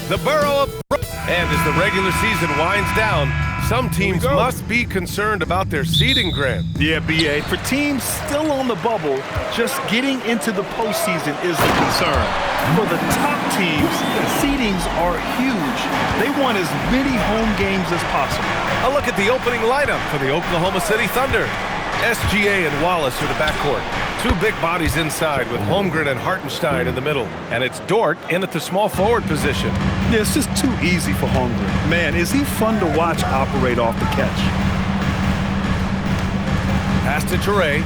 the borough of Brook. And as the regular season winds down, some teams must be concerned about their seeding, Grant. Yeah, B.A. For teams still on the bubble, just getting into the postseason is the concern. For the top teams, seedings are huge. They want as many home games as possible. A look at the opening lineup for the Oklahoma City Thunder. SGA and Wallace are the backcourt. Two big bodies inside with Holmgren and Hartenstein in the middle. And it's Dort in at the small forward position. Yeah, it's just too easy for Holmgren. Man, is he fun to watch operate off the catch. Pass to Toure.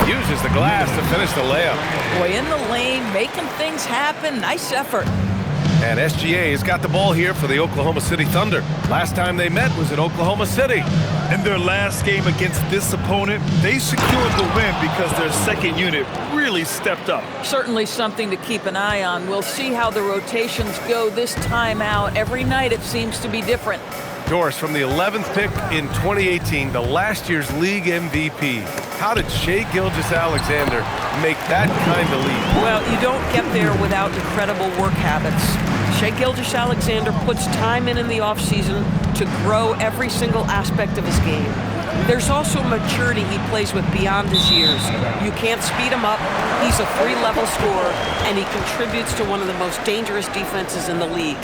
Uses the glass to finish the layup. Boy, in the lane, making things happen. Nice effort. And SGA has got the ball here for the Oklahoma City Thunder. Last time they met was in Oklahoma City. In their last game against this opponent, they secured the win because their second unit really stepped up. Certainly something to keep an eye on. We'll see how the rotations go this time out. Every night it seems to be different. Doris, from the 11th pick in 2018, the last year's league MVP. How did Shai Gilgeous-Alexander make that kind of leap? Well, you don't get there without incredible work habits. Shai Gilgeous-Alexander puts time in the offseason to grow every single aspect of his game. There's also maturity he plays with beyond his years. You can't speed him up. He's a 3-level scorer, and he contributes to one of the most dangerous defenses in the league.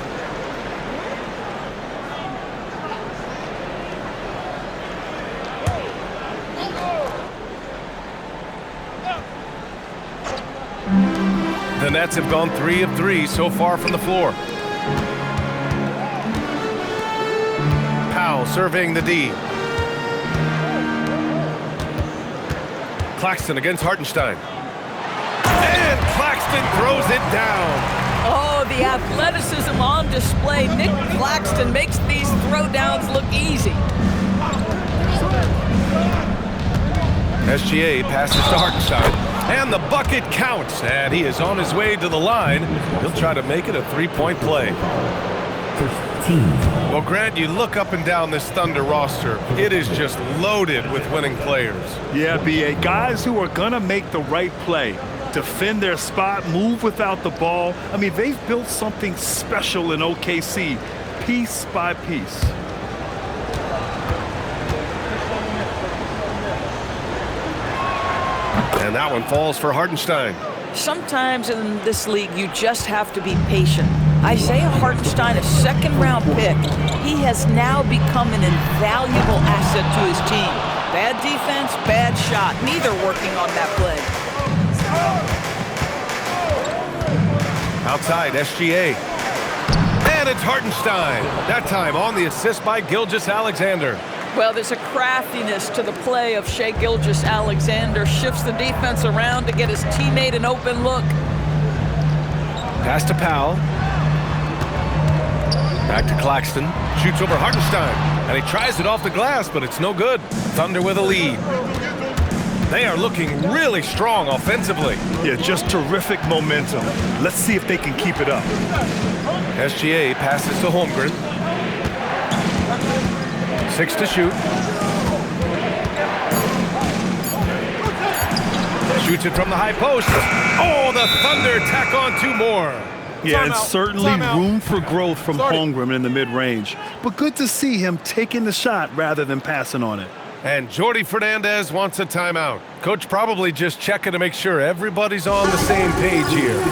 The Nets have gone 3 of 3 so far from the floor. Powell surveying the D. Claxton against Hartenstein. And Claxton throws it down. Oh, the athleticism on display. Nick Claxton makes these throwdowns look easy. SGA passes to Hartenstein. And the bucket counts, and he is on his way to the line. He'll try to make it a 3-point play. Well, Grant, you look up and down this Thunder roster. It is just loaded with winning players. Yeah, B.A. Guys who are going to make the right play, defend their spot, move without the ball. I mean, they've built something special in OKC, piece by piece. And that one falls for Hartenstein. Sometimes in this league, you just have to be patient. Isaiah Hartenstein, a second-round pick, he has now become an invaluable asset to his team. Bad defense, bad shot, neither working on that play. Outside, SGA. And it's Hartenstein. That time on the assist by Gilgeous-Alexander. Well, there's a craftiness to the play of Shai Gilgeous-Alexander. Shifts the defense around to get his teammate an open look. Pass to Powell. Back to Claxton. Shoots over Hartenstein. And he tries it off the glass, but it's no good. Thunder with a lead. They are looking really strong offensively. Yeah, just terrific momentum. Let's see if they can keep it up. SGA passes to Holmgren. 6 to shoot. Shoots it from the high post. Oh, the Thunder tack on 2 more. Yeah, and certainly room for growth from Holmgren in the mid-range. But good to see him taking the shot rather than passing on it. And Jordi Fernandez wants a timeout. Coach probably just checking to make sure everybody's on the same page here.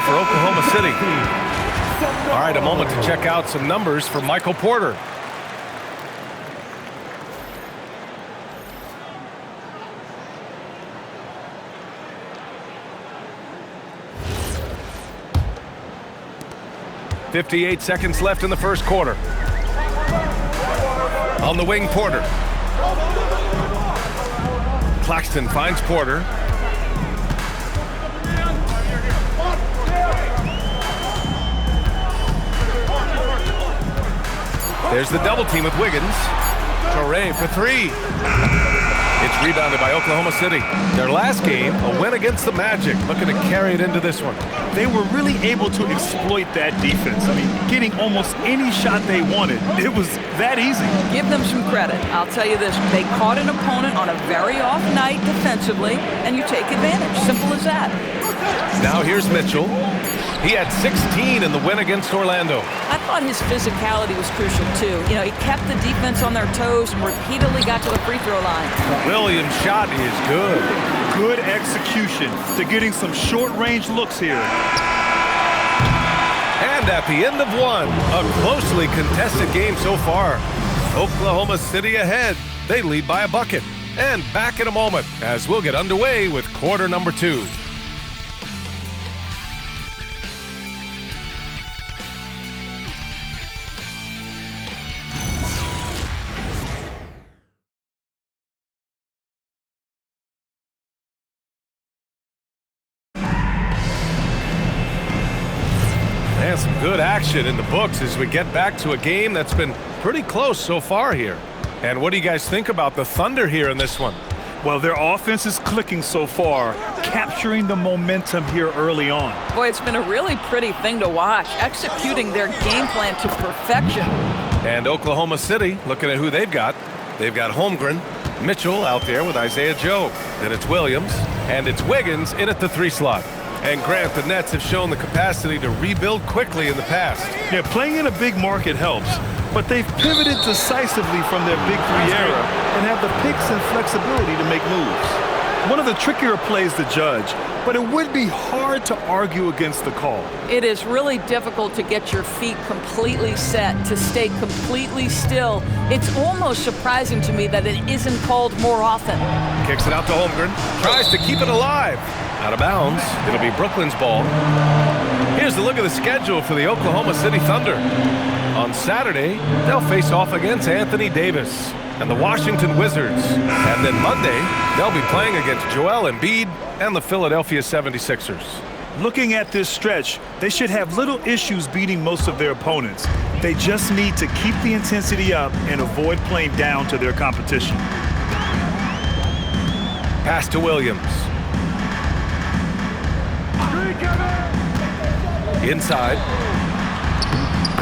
for Oklahoma City. All right, a moment to check out some numbers for Michael Porter. .58 seconds left in the first quarter. On the wing, Porter. Claxton finds Porter. There's the double team with Wiggins. Torrey for three. It's rebounded by Oklahoma City. Their last game, a win against the Magic, looking to carry it into this one. They were really able to exploit that defense. I mean, getting almost any shot they wanted. It was that easy. Give them some credit. I'll tell you this, they caught an opponent on a very off night defensively, and you take advantage. Simple as that. Now here's Mitchell. He had 16 in the win against Orlando. I thought his physicality was crucial, too. You know, he kept the defense on their toes and repeatedly got to the free throw line. Williams' shot is good. Good execution. They're getting some short-range looks here. And at the end of one, a closely contested game so far. Oklahoma City ahead. They lead by a bucket. And back in a moment as we'll get underway with quarter number 2. And some good action in the books as we get back to a game that's been pretty close so far here. And what do you guys think about the Thunder here in this one? Well, their offense is clicking so far, capturing the momentum here early on. Boy, it's been a really pretty thing to watch, executing their game plan to perfection. And Oklahoma City, looking at who they've got. They've got Holmgren, Mitchell out there with Isaiah Joe. Then it's Williams, and it's Wiggins in at the 3 slot. And Grant, the Nets have shown the capacity to rebuild quickly in the past. Yeah, playing in a big market helps, but they've pivoted decisively from their Big 3 era and have the picks and flexibility to make moves. One of the trickier plays to judge, but it would be hard to argue against the call. It is really difficult to get your feet completely set, to stay completely still. It's almost surprising to me that it isn't called more often. Kicks it out to Holmgren, tries to keep it alive. Out of bounds, it'll be Brooklyn's ball. Here's a look at the schedule for the Oklahoma City Thunder. On Saturday, they'll face off against Anthony Davis and the Washington Wizards. And then Monday, they'll be playing against Joel Embiid and the Philadelphia 76ers. Looking at this stretch, they should have little issues beating most of their opponents. They just need to keep the intensity up and avoid playing down to their competition. Pass to Williams. Inside.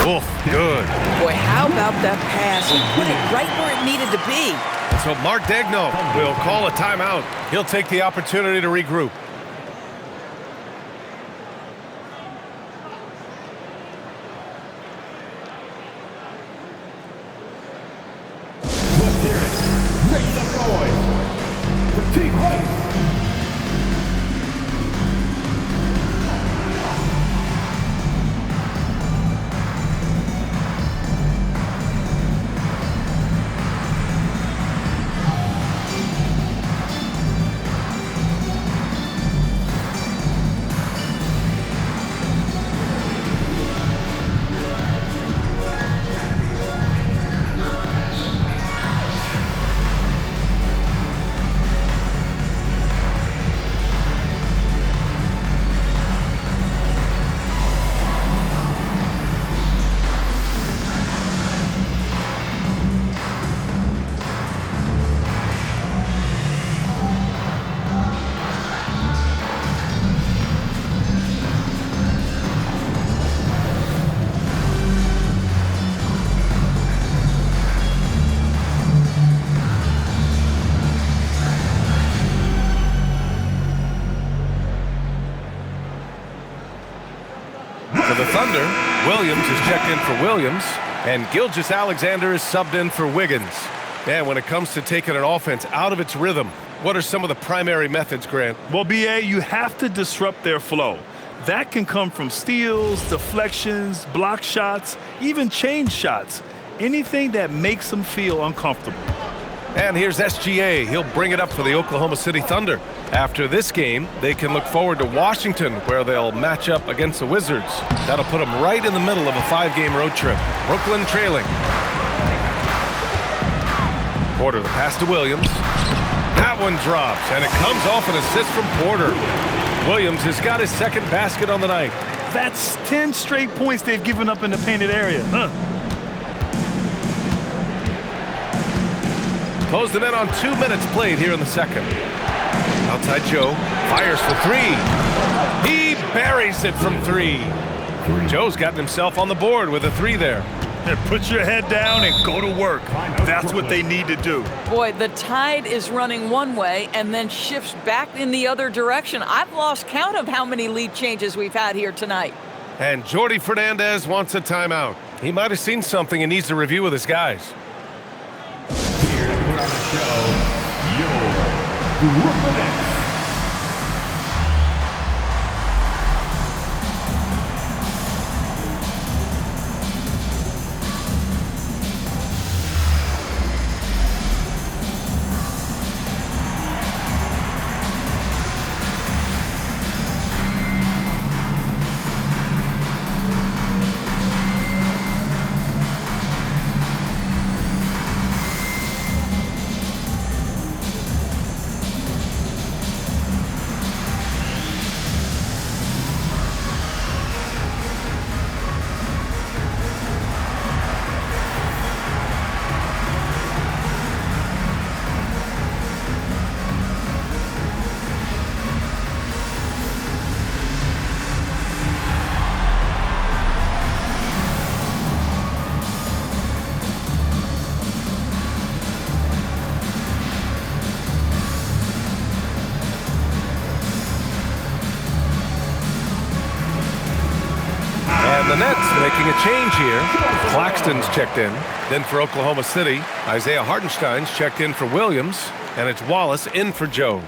Oof, good. Boy, how about that pass? He put it right where it needed to be. So Mark Daigneault will call a timeout. He'll take the opportunity to regroup. Let's hear it. Make some noise for Team Home. For the Thunder, Williams is checked in for Williams, and Gilgeous-Alexander is subbed in for Wiggins. And when it comes to taking an offense out of its rhythm, what are some of the primary methods, Grant? Well, B.A., you have to disrupt their flow. That can come from steals, deflections, block shots, even change shots. Anything that makes them feel uncomfortable. And here's SGA. He'll bring it up for the Oklahoma City Thunder. After this game, they can look forward to Washington, where they'll match up against the Wizards. That'll put them right in the middle of a 5-game road trip. Brooklyn trailing. Porter, the pass to Williams. That one drops, and it comes off an assist from Porter. Williams has got his second basket on the night. That's 10 straight points they've given up in the painted area. Closed it in on 2 minutes played here in the second. Outside Joe, fires for three. He buries it from three. Joe's gotten himself on the board with a three there. Put your head down and go to work. That's what they need to do. Boy, the tide is running one way and then shifts back in the other direction. I've lost count of how many lead changes we've had here tonight. And Jordi Fernandez wants a timeout. He might have seen something and needs to review with his guys. Here to put on the show, your Brooklyn Nets. The Nets making a change here. Claxton's checked in. Then for Oklahoma City, Isaiah Hartenstein's checked in for Williams. And it's Wallace in for Joe.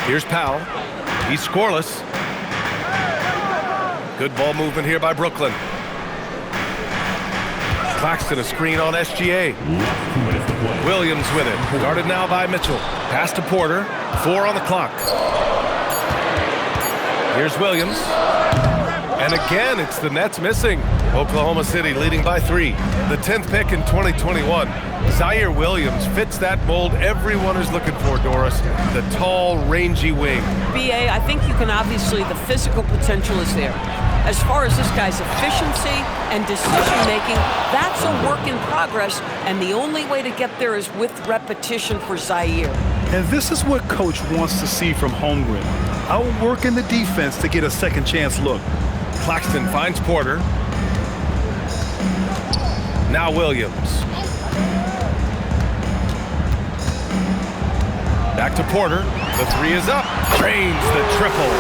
Here's Powell. He's scoreless. Good ball movement here by Brooklyn. Claxton a screen on SGA. Williams with it. Guarded now by Mitchell. Pass to Porter. 4 on the clock. Here's Williams. And again, it's the Nets missing. Oklahoma City leading by 3. The 10th pick in 2021. Zaire Williams fits that mold everyone is looking for, Doris. The tall, rangy wing. BA, I think you can obviously, the physical potential is there. As far as this guy's efficiency and decision-making, that's a work in progress, and the only way to get there is with repetition for Zaire. And this is what Coach wants to see from Holmgren. Outworking the defense to get a second chance look. Claxton finds Porter. Now Williams. Back to Porter. The 3 is up. Drains the triple.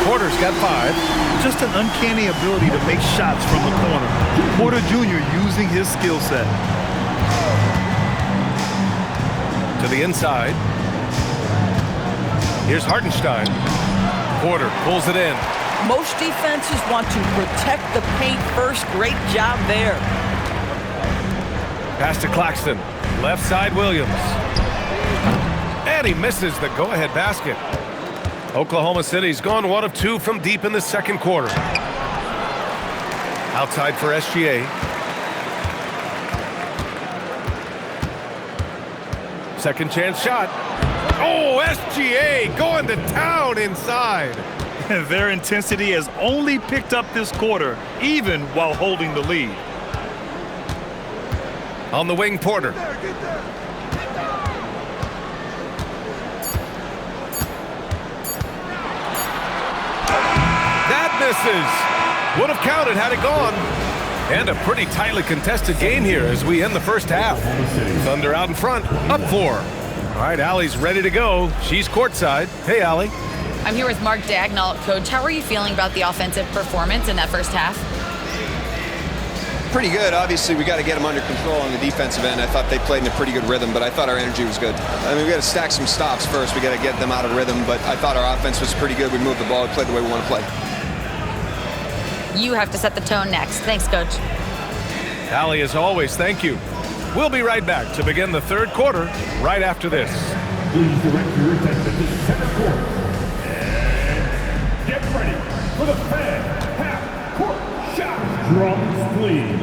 Porter's got 5. Just an uncanny ability to make shots from the corner. Porter Jr. using his skill set. To the inside. Here's Hartenstein. Porter pulls it in. Most defenses want to protect the paint first. Great job there. Pass to Claxton. Left side Williams. And he misses the go-ahead basket. Oklahoma City's gone 1 of 2 from deep in the second quarter. Outside for SGA. Second chance shot. Oh, SGA going to town inside. Their intensity has only picked up this quarter, even while holding the lead. On the wing, Porter. That misses. Would have counted had it gone. And a pretty tightly contested game here as we end the first half. Thunder out in front, up 4. All right, Allie's ready to go. She's courtside. Hey, Allie. I'm here with Mark Daigneault. Coach, how are you feeling about the offensive performance in that first half? Pretty good. Obviously, we got to get them under control on the defensive end. I thought they played in a pretty good rhythm, but I thought our energy was good. I mean, we got to stack some stops first. We got to get them out of rhythm, but I thought our offense was pretty good. We moved the ball. We played the way we want to play. You have to set the tone next. Thanks, Coach. Allie, as always, thank you. We'll be right back to begin the third quarter right after this. Please direct your attention to center court. And get ready for the fan half-court shot. Drums, please.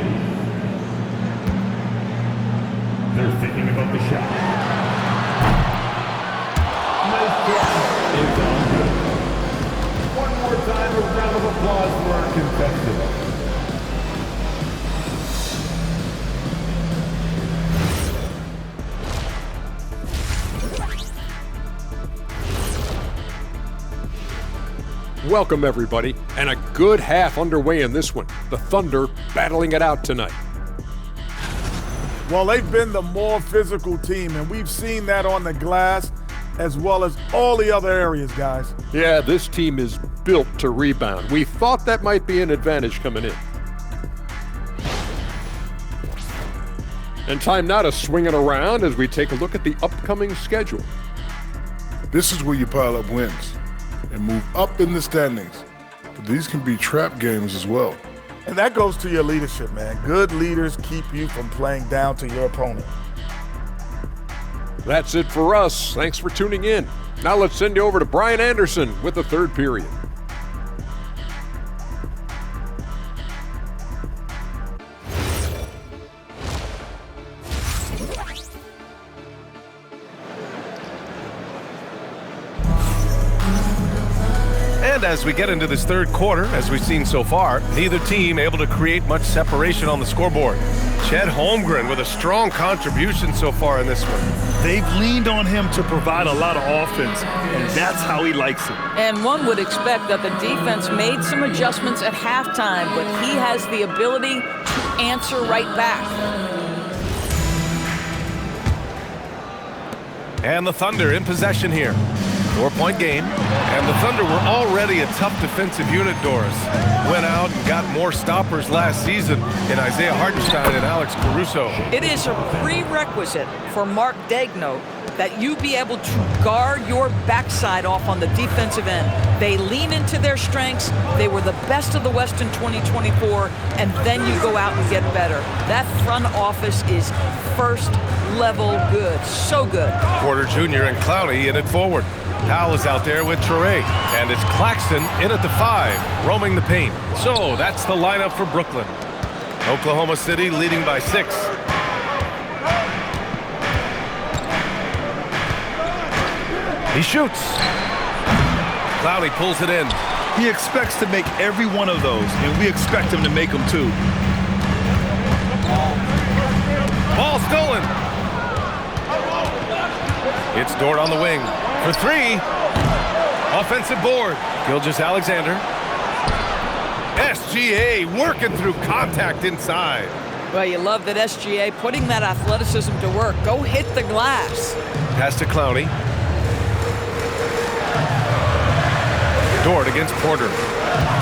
They're thinking about the shot. Nice shot. It's all good. One more time, a round of applause for our contestants. Welcome, everybody, and a good half underway in this one. The Thunder battling it out tonight. Well, they've been the more physical team, and we've seen that on the glass as well as all the other areas, guys. Yeah, this team is built to rebound. We thought that might be an advantage coming in. And time now to swing it around as we take a look at the upcoming schedule. This is where you pile up wins and move up in the standings. But these can be trap games as well. And that goes to your leadership, man. Good leaders keep you from playing down to your opponent. That's it for us. Thanks for tuning in. Now let's send you over to Brian Anderson with the third period. And as we get into this third quarter, as we've seen so far, neither team able to create much separation on the scoreboard. Chet Holmgren with a strong contribution so far in this one. They've leaned on him to provide a lot of offense, and that's how he likes it. And one would expect that the defense made some adjustments at halftime, but he has the ability to answer right back. And the Thunder in possession here. 4-point game, and the Thunder were already a tough defensive unit, Doris. Went out and got more stoppers last season in Isaiah Hartenstein and Alex Caruso. It is a prerequisite for Mark Daigneault that you be able to guard your backside off on the defensive end. They lean into their strengths. They were the best of the West in 2024, and then you go out and get better. That front office is first level good, so good. Porter Jr. and Clowney in it forward. Powell is out there with Traore, and it's Claxton in at the 5, roaming the paint. So that's the lineup for Brooklyn. Oklahoma City leading by 6. He shoots. Clowney pulls it in. He expects to make every one of those, and we expect him to make them too. Ball stolen. It's Dort on the wing for 3. Offensive board. Gilgeous-Alexander. SGA working through contact inside. Well, you love that SGA putting that athleticism to work. Go hit the glass. Pass to Clowney. Dort against Porter.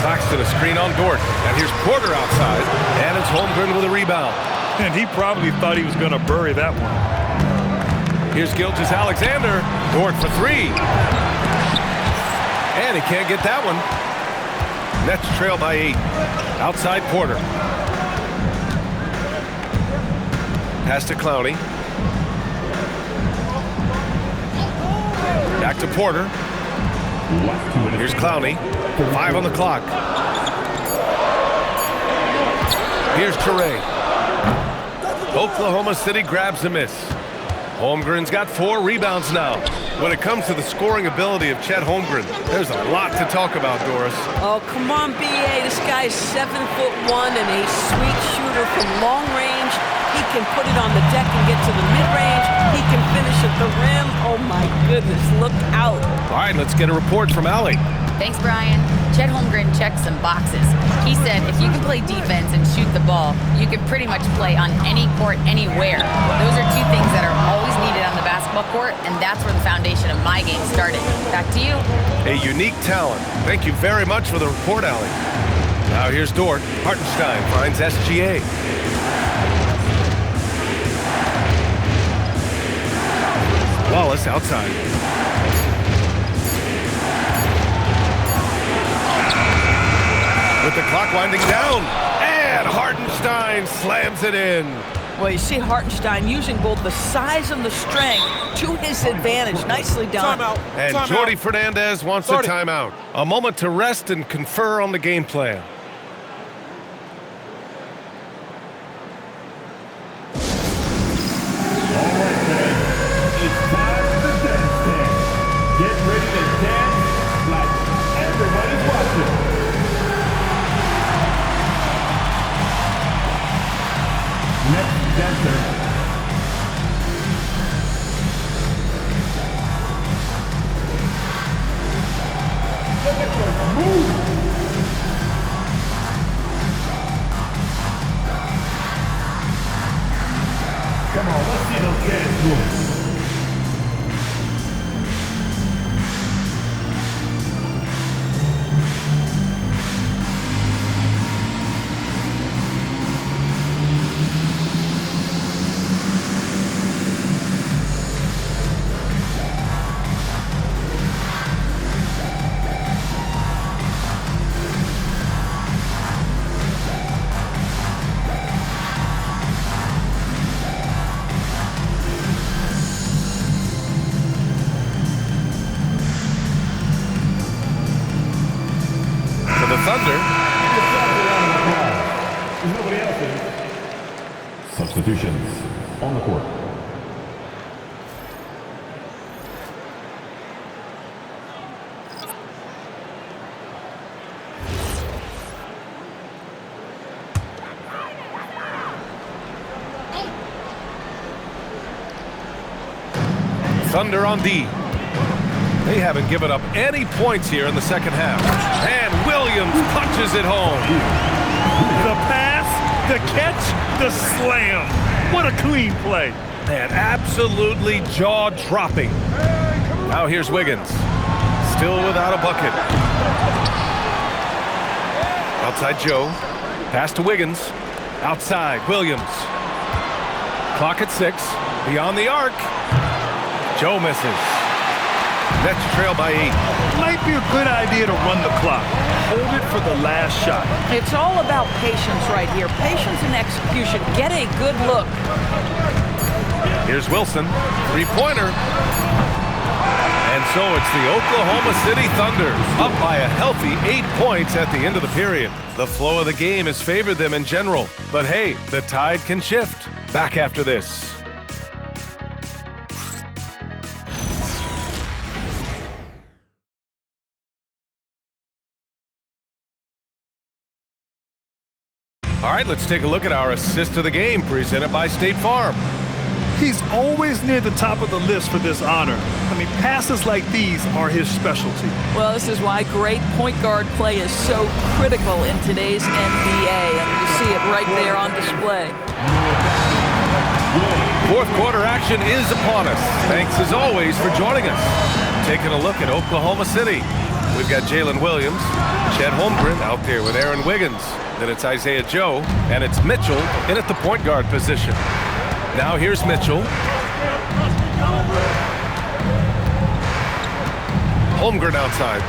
Claxton a screen on Dort. And here's Porter outside. And it's Holmgren with a rebound. And he probably thought he was going to bury that one. Here's Gilgeous-Alexander. Dort for 3. And he can't get that one. Nets trail by 8. Outside Porter. Pass to Clowney. Back to Porter. Here's Clowney. 5 on the clock. Here's Traore. Oklahoma City grabs a miss. Holmgren's got 4 rebounds now. When it comes to the scoring ability of Chet Holmgren, there's a lot to talk about, Doris. Oh, come on, B.A. This guy's 7'1" and a sweet shooter from long range. He can put it on the deck and get to the mid-range. He can finish at the rim. Oh, my goodness, look out. All right, let's get a report from Allie. Thanks, Brian. Chet Holmgren checked some boxes. He said if you can play defense and shoot the ball, you can pretty much play on any court, anywhere. Those are 2 things that are always needed on the basketball court, and that's where the foundation of my game started. Back to you. A unique talent. Thank you very much for the report, Allie. Now here's Dort. Hartenstein finds SGA. Wallace outside. With the clock winding down, and Hartenstein slams it in. Well, you see Hartenstein using both the size and the strength to his advantage. Nicely done. Timeout. And Jordi Fernandez wants a timeout. A moment to rest and confer on the game plan. It's time for the dance dance. Get ready to dance like everybody's watching. Next dancer. Move. Come on, let's see those dance moves. Thunder. Nobody else is. Substitutions on the court. Thunder on D. They haven't given up any points here in the second half. And Williams punches it home. The pass, the catch, the slam. What a clean play. Man, absolutely jaw-dropping. Now here's Wiggins. Still without a bucket. Outside Joe. Pass to Wiggins. Outside Williams. Clock at 6. Beyond the arc. Joe misses. Nets trail by 8. Might be a good idea to run the clock. Hold it for the last shot. It's all about patience right here. Patience and execution. Get a good look. Here's Wilson. Three-pointer. And so it's the Oklahoma City Thunder up by a healthy 8 points at the end of the period. The flow of the game has favored them in general. But hey, the tide can shift. Back after this. All right, let's take a look at our assist of the game presented by State Farm. He's always near the top of the list for this honor. I mean, passes like these are his specialty. Well, this is why great point guard play is so critical in today's NBA, and you see it right there on display. Fourth quarter action is upon us. Thanks as always for joining us. Taking a look at Oklahoma City. We've got Jalen Williams, Chet Holmgren out there with Aaron Wiggins. Then it's Isaiah Joe, and it's Mitchell in at the point guard position. Now here's Mitchell. Holmgren outside.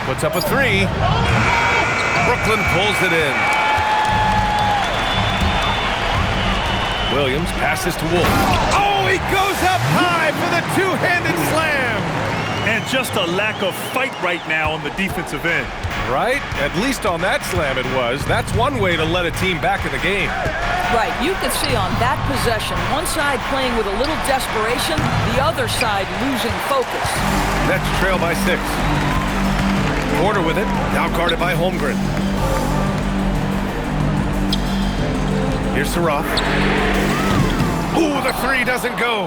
Puts up a three. Brooklyn pulls it in. Williams passes to Wolf. Oh, he goes up high for the two-handed slam. And just a lack of fight right now on the defensive end. Right? At least on that slam it was. That's one way to let a team back in the game. Right, you can see on that possession, one side playing with a little desperation, the other side losing focus. Nets trail by 6. Porter with it, now guarded by Holmgren. Here's Saraf. Ooh, the three doesn't go.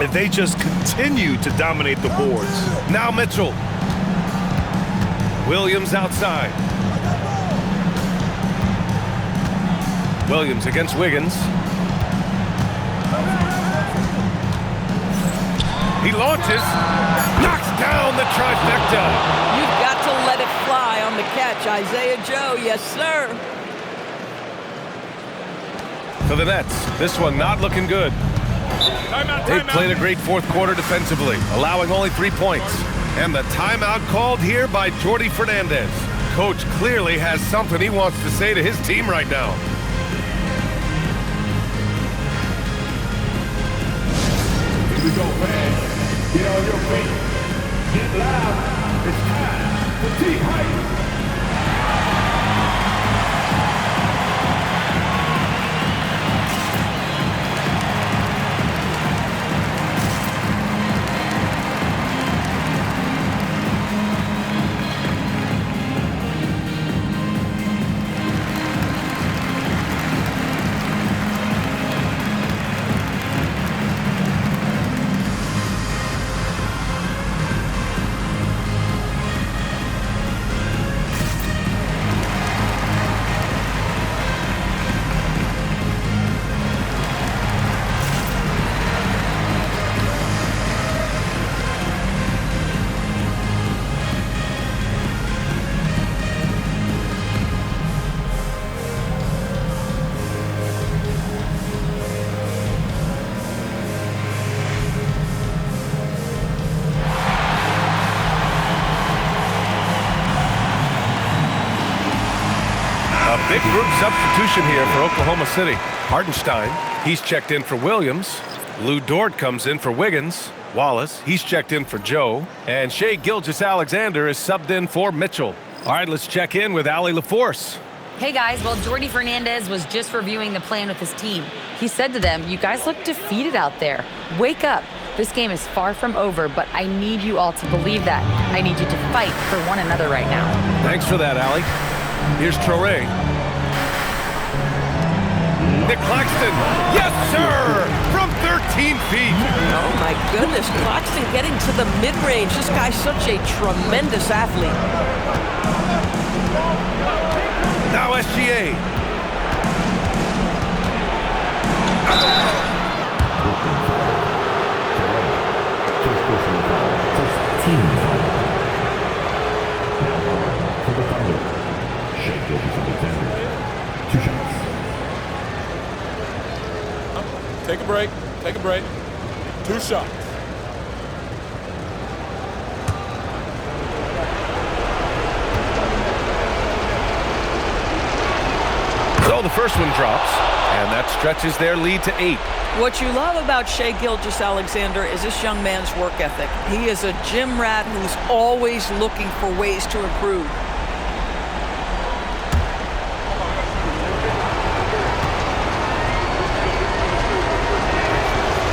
And they just continue to dominate the boards. Now Mitchell. Williams outside. Williams against Wiggins. He launches, knocks down the trifecta. You've got to let it fly on the catch, Isaiah Joe. Yes, sir. For the Nets, this one not looking good. They played a great fourth quarter defensively, allowing only 3 points. And the timeout called here by Jordi Fernandez. Coach clearly has something he wants to say to his team right now. Here we go, fans. Get on your feet. Get loud. It's time for T-Hype. Big group substitution here for Oklahoma City. Hartenstein, he's checked in for Williams. Lou Dort comes in for Wiggins. Wallace, he's checked in for Joe. And Shai Gilgeous-Alexander is subbed in for Mitchell. All right, let's check in with Allie LaForce. Hey guys, well, Jordi Fernandez was just reviewing the plan with his team. He said to them, "You guys look defeated out there. Wake up. This game is far from over, but I need you all to believe that. I need you to fight for one another right now." Thanks for that, Allie. Here's Traore. Nick Claxton, yes sir, from 13 feet. Oh my goodness, Claxton getting to the mid-range. This guy's such a tremendous athlete. Now SGA. For the Thunder, Shai Gilgeous-Alexander. 2 shots. Take a break. Take a break. 2 shots. So the first one drops, and that stretches their lead to 8. What you love about Shai Gilgeous-Alexander is this young man's work ethic. He is a gym rat who's always looking for ways to improve.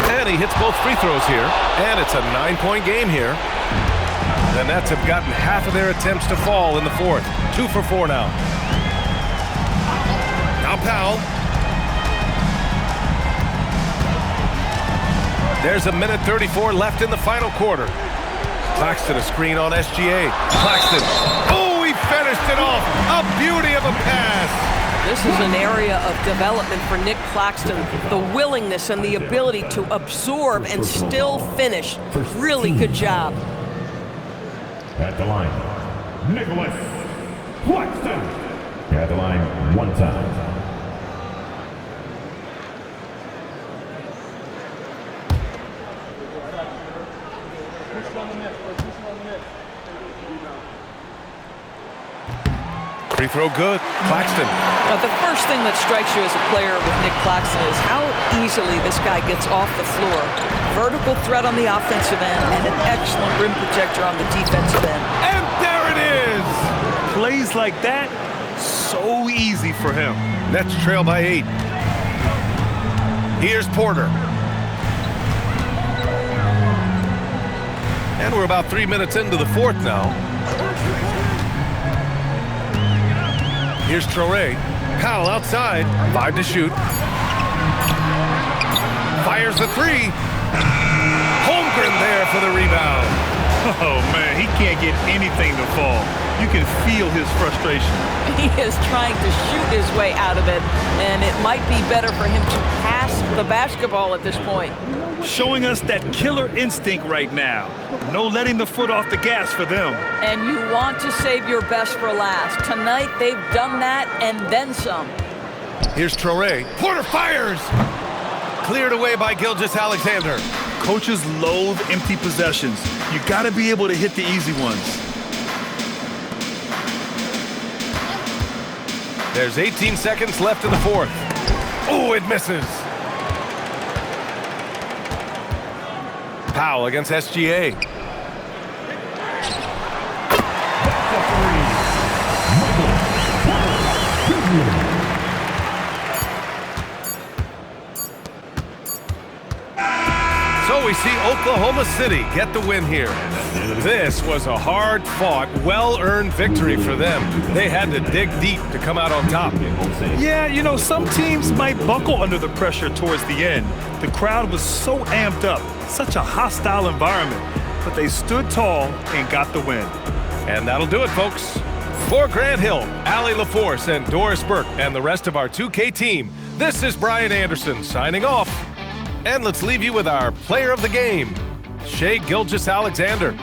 And he hits both free throws here, and it's a 9-point game here. The Nets have gotten half of their attempts to fall in the fourth. 2 for 4 now. Now Powell. There's a minute 34 left in the final quarter. Claxton a screen on SGA. Claxton. Oh, he finished it off. A beauty of a pass. This is an area of development for Nick Claxton. The willingness and the ability to absorb and still finish. Really good job. At the line, Nicholas Claxton. At the line 1 time. Free throw good. Claxton. Now, the first thing that strikes you as a player with Nick Claxton is how easily this guy gets off the floor. Vertical threat on the offensive end and an excellent rim protector on the defensive end. And there it is! Plays like that, so easy for him. Nets trail by 8. Here's Porter. And we're about 3 minutes into the fourth now. Here's Traore. Powell outside. 5 to shoot. Fires the 3. Holmgren there for the rebound. Oh, man, he can't get anything to fall. You can feel his frustration. He is trying to shoot his way out of it, and it might be better for him to pass the basketball at this point. Showing us that killer instinct right now. No letting the foot off the gas for them. And you want to save your best for last. Tonight, they've done that and then some. Here's Traore. Porter fires! Cleared away by Gilgeous-Alexander. Coaches loathe empty possessions. You got to be able to hit the easy ones. There's 18 seconds left in the fourth. Oh, it misses. Powell against SGA. So we see Oklahoma City get the win here. This was a hard-fought, well-earned victory for them. They had to dig deep to come out on top. Yeah, you know, some teams might buckle under the pressure towards the end. The crowd was so amped up, such a hostile environment, but they stood tall and got the win. And that'll do it, folks. For Grant Hill, Allie LaForce, and Doris Burke, and the rest of our 2K team, this is Brian Anderson signing off. And let's leave you with our player of the game, Shai Gilgeous-Alexander.